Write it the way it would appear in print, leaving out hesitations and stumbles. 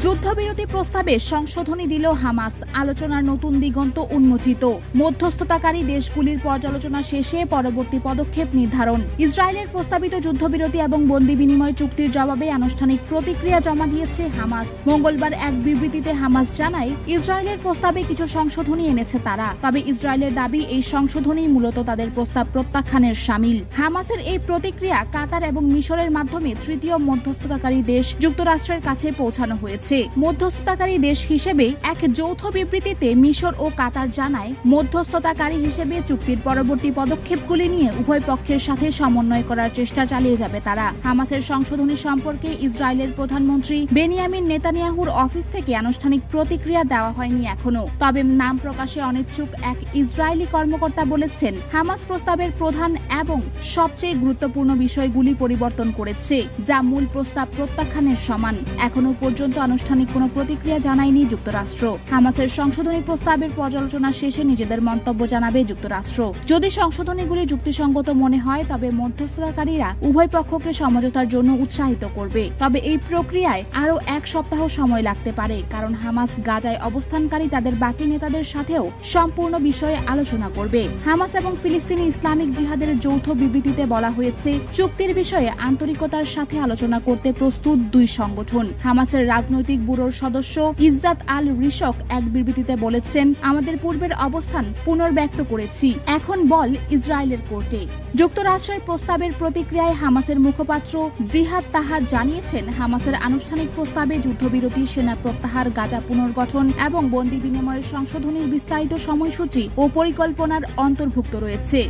যুদ্ধবিরতি প্রস্তাবে সংশোধনী দিল হামাস, আলোচনার নতুন দিগন্ত উন্মোচিত। মধ্যস্থতাকারী দেশগুলির পর্যালোচনা শেষে পরবর্তী পদক্ষেপ নির্ধারণ। ইসরায়েলের প্রস্তাবিত যুদ্ধবিরতি এবং বন্দি বিনিময় চুক্তির জবাবে আনুষ্ঠানিক প্রতিক্রিয়া জমা দিয়েছে হামাস। মঙ্গলবার এক বিবৃতিতে হামাস জানায়, ইসরায়েলের প্রস্তাবে কিছু সংশোধনী এনেছে তারা, তবে ইসরায়েলের দাবি এই সংশোধনী মূলত তাদের প্রস্তাব প্রত্যাখ্যানের শামিল। হামাসের এই প্রতিক্রিয়া কাতার এবং মিশরের মাধ্যমে তৃতীয় মধ্যস্থতাকারী দেশ যুক্তরাষ্ট্রের কাছে পৌঁছানো হয়েছে। মধ্যস্থতাকারী দেশ হিসেবে এক যৌথ বিবৃতিতে মিশর ও কাতার জানায়, মধ্যস্থতাকারী হিসেবে চুক্তির পরবর্তী পদক্ষেপগুলি নিয়ে উভয় পক্ষের সাথে সমন্বয় করার চেষ্টা চালিয়ে যাবে তারা। হামাসের সংশোধনী সম্পর্কে ইসরায়েলের প্রধানমন্ত্রী বেনিয়ামিন নেতানিয়াহুর অফিস থেকে আনুষ্ঠানিক প্রতিক্রিয়া দেওয়া হয়নি এখনো, তবে নাম প্রকাশে অনিচ্ছুক এক ইসরায়েলি কর্মকর্তা বলেছেন, হামাস প্রস্তাবের প্রধান এবং সবচেয়ে গুরুত্বপূর্ণ বিষয়গুলি পরিবর্তন করেছে, যা মূল প্রস্তাব প্রত্যাখ্যানের সমান। এখনো পর্যন্ত আনুষ্ঠানিক কোনো প্রতিক্রিয়া জানায়নি যুক্তরাষ্ট্র। হামাসের সংশোধনী প্রস্তাবের পর্যালোচনা শেষে নিজেদের মন্তব্য জানাবে যুক্তরাষ্ট্র। যদি সংশোধনীগুলি যুক্তিসঙ্গত মনে হয়, তবে মধ্যস্থতাকারীরা উভয় পক্ষকে সমঝোতার জন্য উৎসাহিত করবে। তবে এই প্রক্রিয়ায় আরও এক সপ্তাহ সময় লাগতে পারে, কারণ হামাস গাজায় অবস্থানকারী তাদের বাকি নেতাদের সাথেও সম্পূর্ণ বিষয়ে আলোচনা করবে। হামাস এবং ফিলিস্তিনি ইসলামিক জিহাদের যৌথ বিবৃতিতে বলা হয়েছে, চুক্তির বিষয়ে আন্তরিকতার সাথে আলোচনা করতে প্রস্তুত দুই সংগঠন। হামাসের রাজনৈতিক ব্যুরোর সদস্য ইজ্জাত আল রিশক এক বিবৃতিতে বলেছেন, আমাদের পূর্বের অবস্থান পুনর্ব্যক্ত করেছি, এখন বল ইসরায়েলের কোর্টে। যুক্তরাষ্ট্রের প্রস্তাবের প্রতিক্রিয়ায় হামাসের মুখপাত্র জিহাদ তাহা জানিয়েছেন, হামাসের আনুষ্ঠানিক প্রস্তাবে যুদ্ধবিরতি, সেনা প্রত্যাহার, গাজা পুনর্গঠন এবং বন্দি বিনিময়ের সংশোধনীর বিস্তারিত সময়সূচি ও পরিকল্পনার অন্তর্ভুক্ত রয়েছে।